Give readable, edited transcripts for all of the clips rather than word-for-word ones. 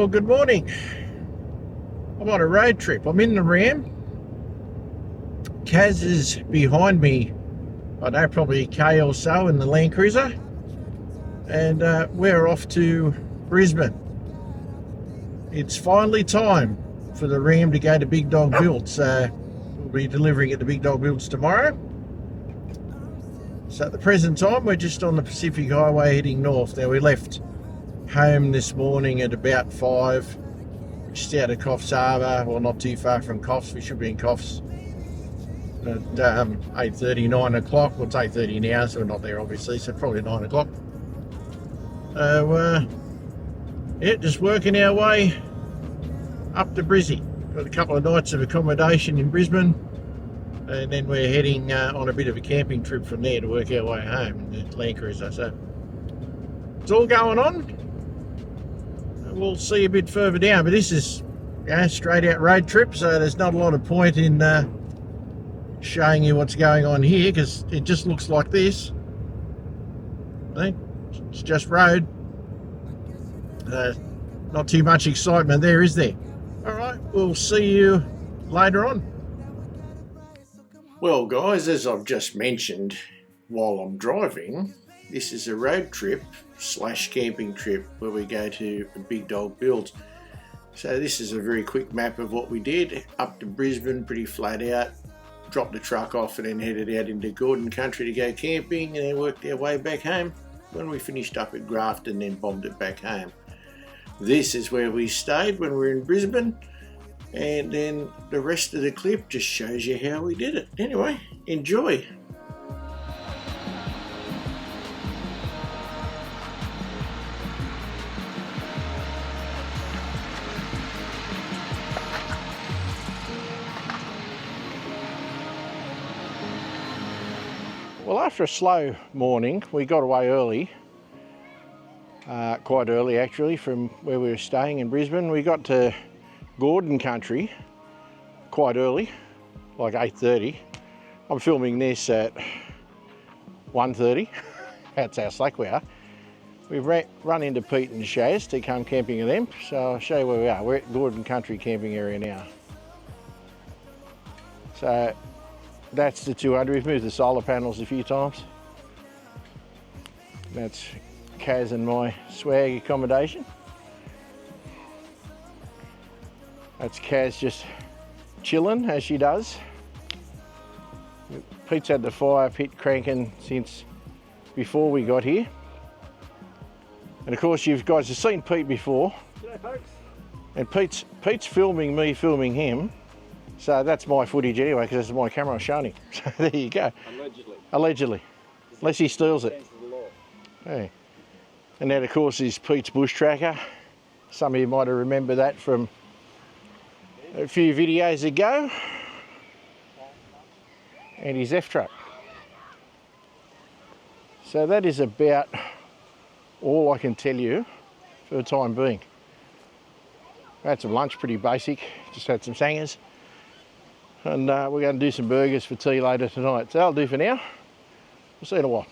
Well, good morning. I'm on a road trip. I'm in the Ram. Kaz is behind me, I know, probably a K or so in the Land Cruiser. And we're off to Brisbane. It's finally time for the Ram to go to Big Dog Build. So we'll be delivering it to Big Dog Builds tomorrow. So at the present time, we're just on the Pacific Highway heading north. Now, we left home this morning at about 5, just out of Coffs Harbour, well, not too far from Coffs. We should be in Coffs at 8:30, 9 o'clock. Well, it's 8:30 now, so we're not there obviously, so probably 9 o'clock. Yeah, just working our way up to Brizzy. Got a couple of nights of accommodation in Brisbane, and then we're heading on a bit of a camping trip from there to work our way home in the Land Cruiser. So it's all going on. We'll see a bit further down, but this is straight out road trip, so there's not a lot of point in showing you what's going on here, because it just looks like this. I think it's just road. Not too much excitement there, is there? Alright, we'll see you later on. Well guys, as I've just mentioned while I'm driving, this is a road trip / camping trip where we go to a Big Dog Build. So this is a very quick map of what we did. Up to Brisbane, pretty flat out, dropped the truck off and then headed out into Gordon country to go camping, and then worked our way back home when we finished up at Grafton, then bombed it back home. This is where we stayed when we were in Brisbane, and then the rest of the clip just shows you how we did it. Anyway, enjoy. Well, after a slow morning, we got away early, quite early actually, from where we were staying in Brisbane. We got to Gordon country quite early, like 8:30. I'm filming this at 1:30. That's how slack we are. We've run into Pete and Shaz to come camping with them, so I'll show you where we are. We're at Gordon country camping area now. So that's the 200. We've moved the solar panels a few times. That's Kaz and my swag accommodation. That's Kaz just chilling as she does. Pete's had the fire pit cranking since before we got here. And of course you guys have seen Pete before. G'day folks. And Pete's filming me filming him. So that's my footage anyway, because it's my camera I was showing him. So there you go. Allegedly. Allegedly. Unless he steals it. Hey. And that of course is Pete's bush tracker. Some of you might have remembered that from a few videos ago. And his F-truck. So that is about all I can tell you for the time being. I had some lunch, pretty basic. Just had some sangers. And we're going to do some burgers for tea later tonight. So that'll do for now. We'll see you in a while.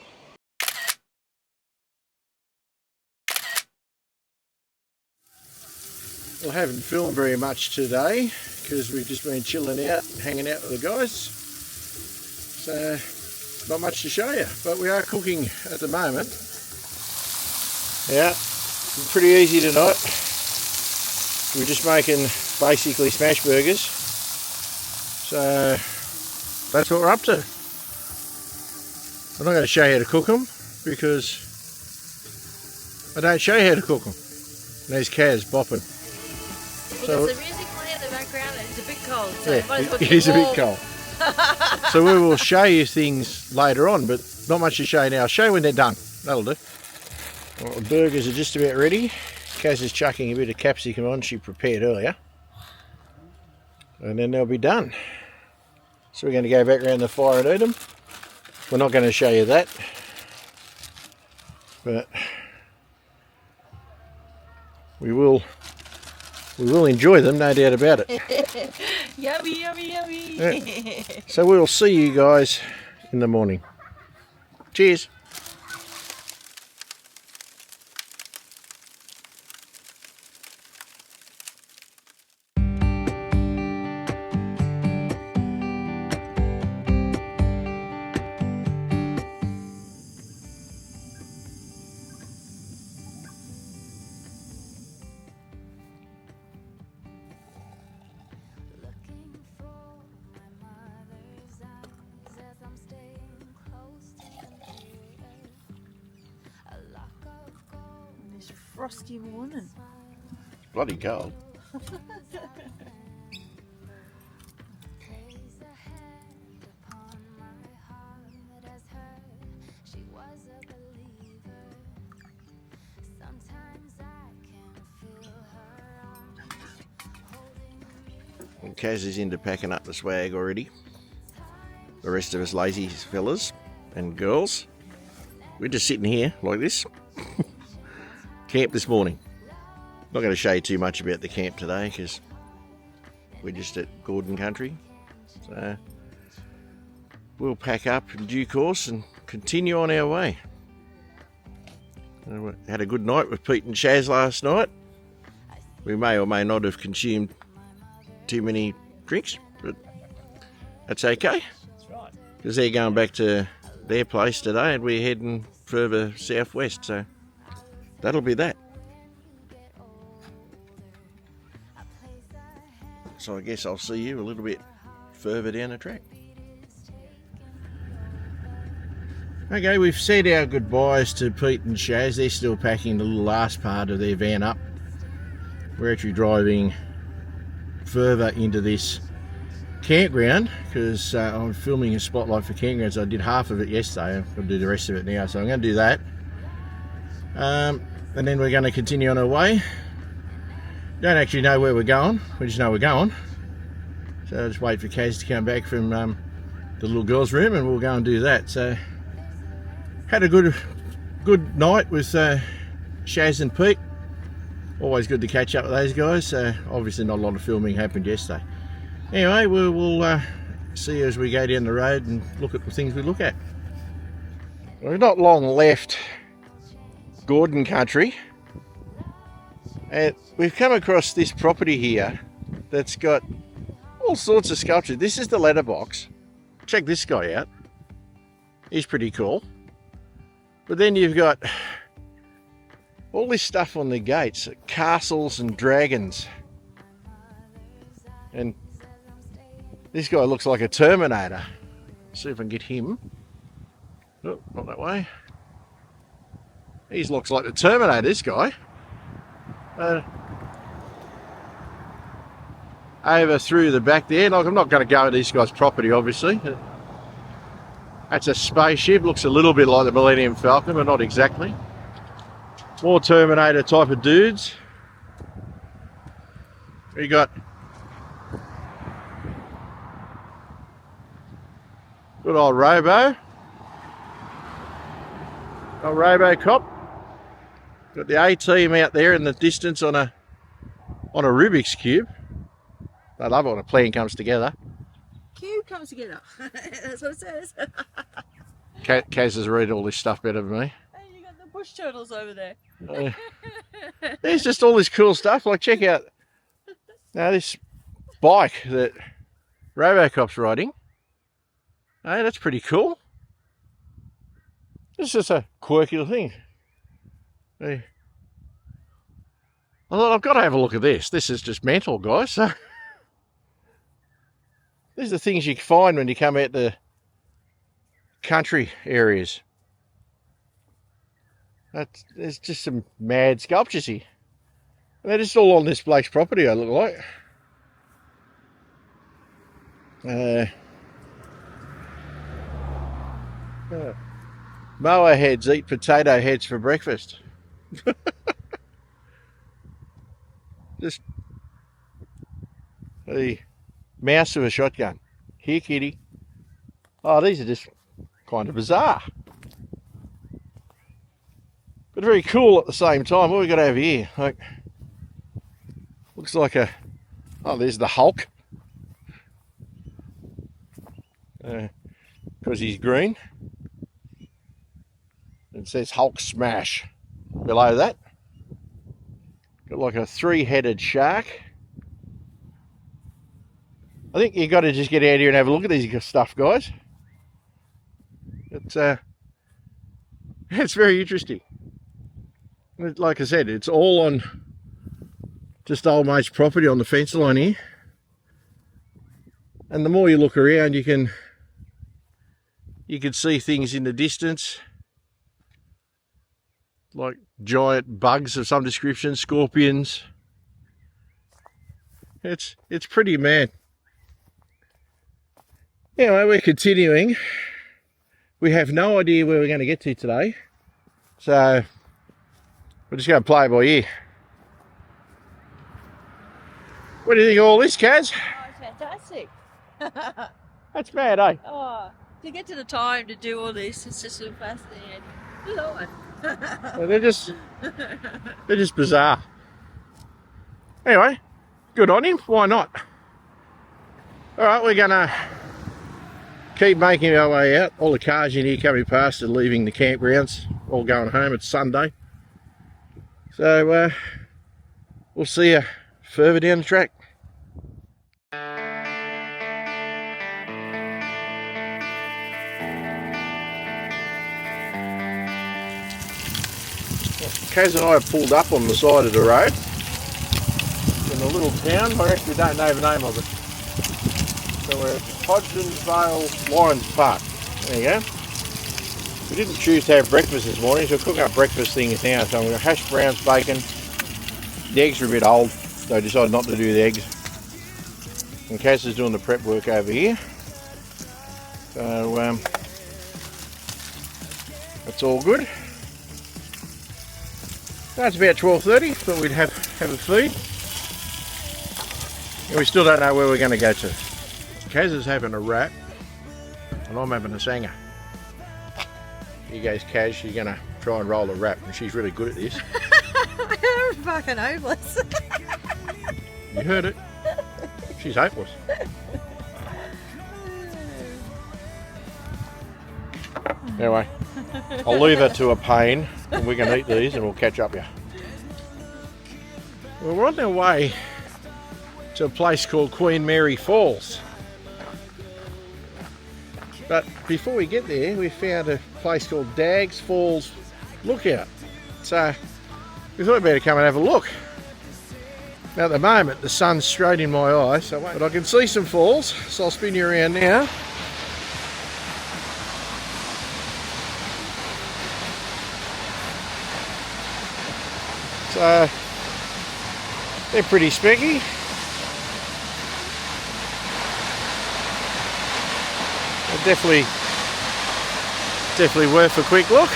Well, I haven't filmed very much today because we've just been chilling out, hanging out with the guys. So, not much to show you, but we are cooking at the moment. Yeah, pretty easy tonight. We're just making basically smash burgers. So that's what we're up to. I'm not going to show you how to cook them because I don't show you how to cook them. There's Kaz bopping. So the music playing in the background, it's a bit cold. So yeah, it is a bit cold. So we will show you things later on, but not much to show you now. I'll show you when they're done. That'll do. Well, the burgers are just about ready. Kaz is chucking a bit of capsicum on she prepared earlier. And then they'll be done. So we're going to go back around the fire and eat them. We're not going to show you that, but we will enjoy them, no doubt about it. Yummy, yummy, yummy. Yeah. So we'll see you guys in the morning. Cheers. frosty morning. Bloody cold. And Kaz is into packing up the swag already. The rest of us lazy fellas and girls, we're just sitting here like this. Camp this morning. Not going to show you too much about the camp today because we're just at Gordon Country. So we'll pack up in due course and continue on our way. We had a good night with Pete and Shaz last night. We may or may not have consumed too many drinks, but that's okay. That's right. Because they're going back to their place today and we're heading further southwest, so that'll be that. So I guess I'll see you a little bit further down the track. Okay, we've said our goodbyes to Pete and Shaz. They're still packing the little last part of their van up. We're actually driving further into this campground because I'm filming a spotlight for campgrounds. I did half of it yesterday. I'm going to do the rest of it now, so I'm going to do that. And then we're going to continue on our way. Don't actually know where we're going, we just know we're going. So I'll just wait for Kaz to come back from the little girls' room and we'll go and do that. So had a good night with Shaz and Pete. Always good to catch up with those guys. Obviously not a lot of filming happened yesterday. Anyway, we'll see you as we go down the road and look at the things we look at. We've not long left Gordon Country. And we've come across this property here that's got all sorts of sculpture. This is the letterbox. Check this guy out. He's pretty cool. But then you've got all this stuff on the gates, castles and dragons. And this guy looks like a Terminator. See if I can get him. Oh, not that way. He looks like the Terminator, this guy. Over through the back there. Like, I'm not going to go to this guy's property, obviously. That's a spaceship. Looks a little bit like the Millennium Falcon, but not exactly. More Terminator type of dudes. We got good old Robo. Old Robocop. Got the A-team out there in the distance on a Rubik's Cube. I love it when a plan comes together. Cube comes together. That's what it says. Kaz has read all this stuff better than me. Hey, you got the bush turtles over there. There's just all this cool stuff. Like, check out now this bike that Robocop's riding. Hey, that's pretty cool. It's just a quirky little thing. Hey. I thought, I've got to have a look at this. This is just mental, guys. So, these are the things you find when you come out the country areas. There's just some mad sculptures here. And they're just all on this bloke's property, I look like. Mower heads eat potato heads for breakfast. Just the mouse with a shotgun. Here, kitty. Oh, these are just kind of bizarre. But very cool at the same time. What have we got over here? Like, looks like a... Oh, there's the Hulk. Because he's green. It says Hulk Smash below that. Got like a three-headed shark. I think you got to just get out here and have a look at these stuff, guys. It's very interesting. Like I said, it's all on just old mate's property on the fence line here. And the more you look around, you can see things in the distance, like giant bugs of some description, scorpions. It's pretty mad. Anyway, we're continuing. We have no idea where we're going to get to today, so we're just going to play by ear. What do you think of all this, Kaz? Oh, it's fantastic. That's mad, eh? Oh, to get to the time to do all this, it's just so fascinating. Lord. Well, they're just bizarre. Anyway, good on him. Why not? All right, we're gonna keep making our way out. All the cars in here coming past are leaving the campgrounds, all going home. It's Sunday, so we'll see you further down the track. Kaz and I have pulled up on the side of the road in a little town. I actually don't know the name of it. So we're at Hodgsonvale Lions Park. There you go. We didn't choose to have breakfast this morning, so we're cooking up breakfast things now. So we've got hash browns, bacon. The eggs are a bit old, so I decided not to do the eggs. And Kaz is doing the prep work over here. So that's all good. So it's about 12:30, but we'd have a feed. And we still don't know where we're going to go to. Kaz is having a wrap, and I'm having a sanger. Here goes Kaz, she's going to try and roll a wrap, and she's really good at this. I'm fucking hopeless. You heard it. She's hopeless. Anyway, I'll leave her to a pain, and we can eat these and we'll catch up here. Well, we're on our way to a place called Queen Mary Falls. But before we get there, we found a place called Dags Falls Lookout. So we thought we'd better come and have a look. Now at the moment the sun's straight in my eyes, but I can see some falls, so I'll spin you around now. So they're pretty specky. They're definitely worth a quick look.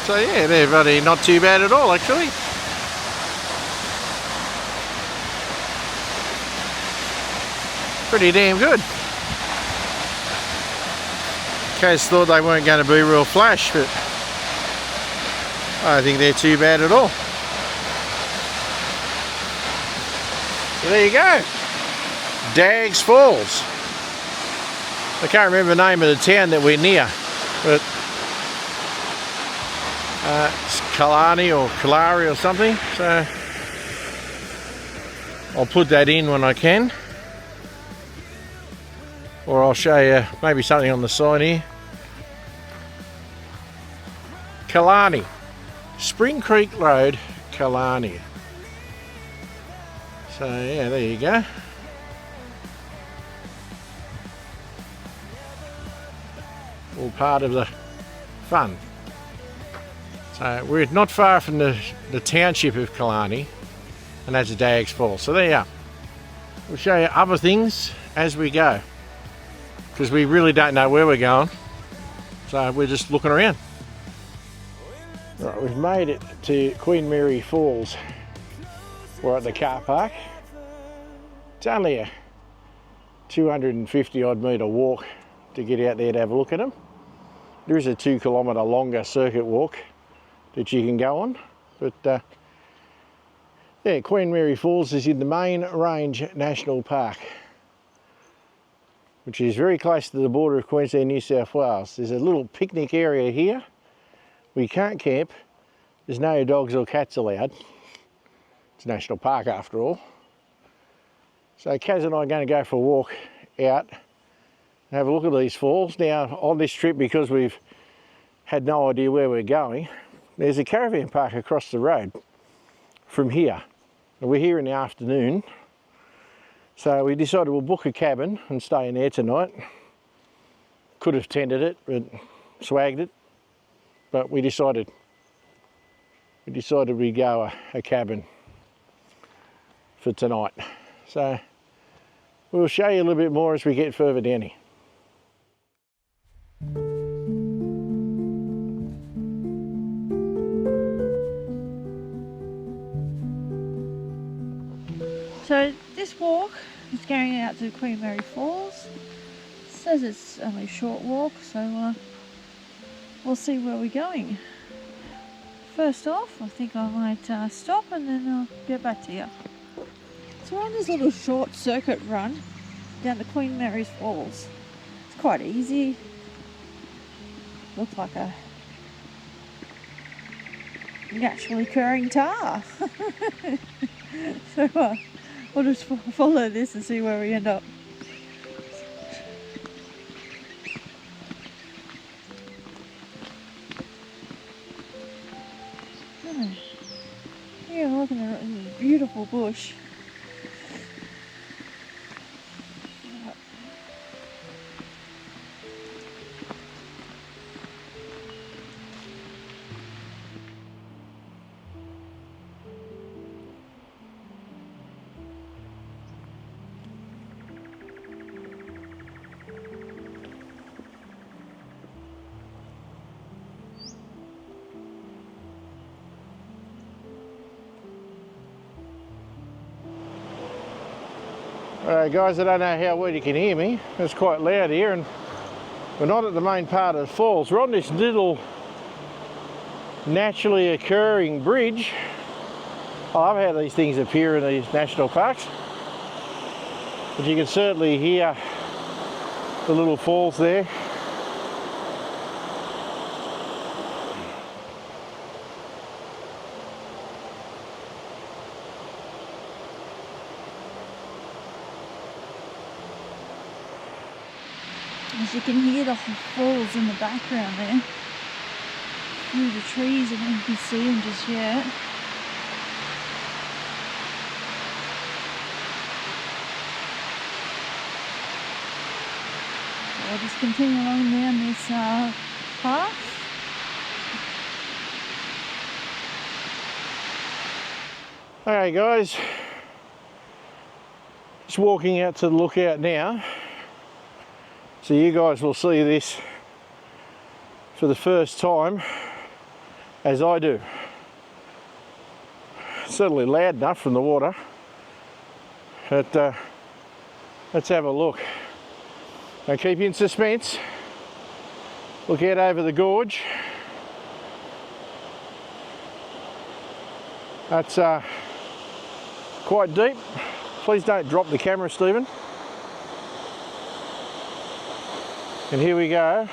So yeah, they're bloody not too bad at all actually. Pretty damn good. Kaz thought they weren't going to be real flash, but I don't think they're too bad at all. So there you go. Dags Falls. I can't remember the name of the town that we're near, but it's Kalani or Kalari or something. So I'll put that in when I can. Or I'll show you maybe something on the side here. Kalani. Spring Creek Road, Kalani. So yeah, there you go. All part of the fun. So we're not far from the township of Kalani, and that's Dags Falls. So there you are. We'll show you other things as we go, because we really don't know where we're going, so we're just looking around. Right, we've made it to Queen Mary Falls. We're at the car park. It's only a 250 odd metre walk to get out there to have a look at them. There is a 2 kilometre longer circuit walk that you can go on, but yeah, Queen Mary Falls is in the Main Range National Park, which is very close to the border of Queensland and New South Wales. There's a little picnic area here. We can't camp. There's no dogs or cats allowed. It's a national park after all. So Kaz and I are going to go for a walk out and have a look at these falls. Now on this trip, because we've had no idea where we're going, there's a caravan park across the road from here. And we're here in the afternoon. So we decided we'll book a cabin and stay in there tonight. Could have tendered it, but swagged it. But we decided we'd go a cabin for tonight. So we'll show you a little bit more as we get further down here. So this walk is going out to Queen Mary Falls. It says it's only a short walk, so we'll see where we're going. First off, I think I might stop and then I'll get back to you. So we're on this little short circuit run down to Queen Mary's Falls. It's quite easy. Looks like a naturally occurring tar. So we'll just follow this and see where we end up. Yeah, look at the beautiful bush. Alright guys, I don't know how well you can hear me. It's quite loud here and we're not at the main part of the falls. We're on this little naturally occurring bridge. I love how these things appear in these national parks. But you can certainly hear the little falls there. As you can hear the falls in the background there, through the trees. I don't know if you can see them just yet. So I'll just continue along down this path. Alright guys, just walking out to the lookout now. So you guys will see this for the first time, as I do. Certainly loud enough from the water, but let's have a look. Now keep you in suspense. Look out over the gorge. That's quite deep. Please don't drop the camera, Stephen. And here we go.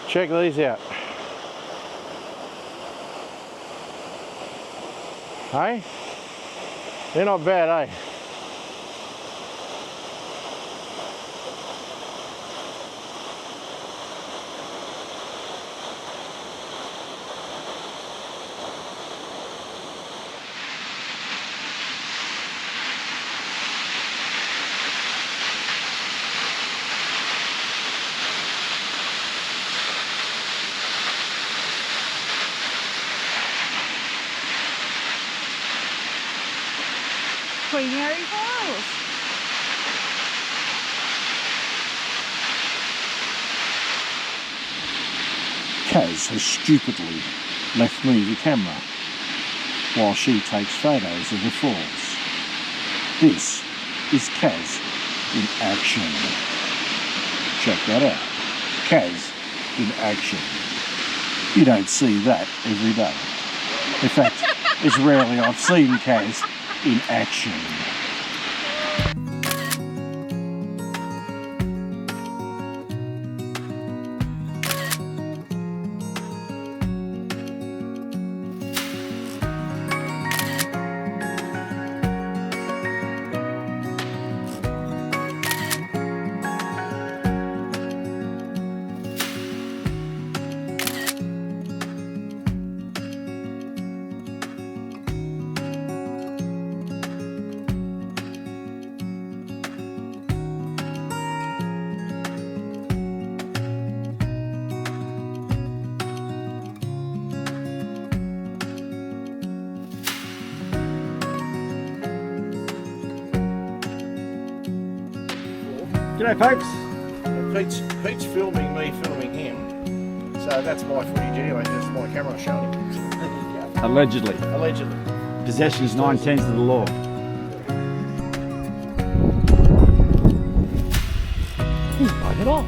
Check these out. Hey? They're not bad, eh? Queen Mary Falls. Kaz has stupidly left me the camera while she takes photos of the falls. This is Kaz in action. Check that out. Kaz in action. You don't see that every day. In fact, it's rarely I've seen Kaz in action. G'day folks. Pete's filming me, filming him. So that's my footage anyway, that's my camera showing him. Allegedly. Allegedly. Possession is 9/10 of the law. Bite it off.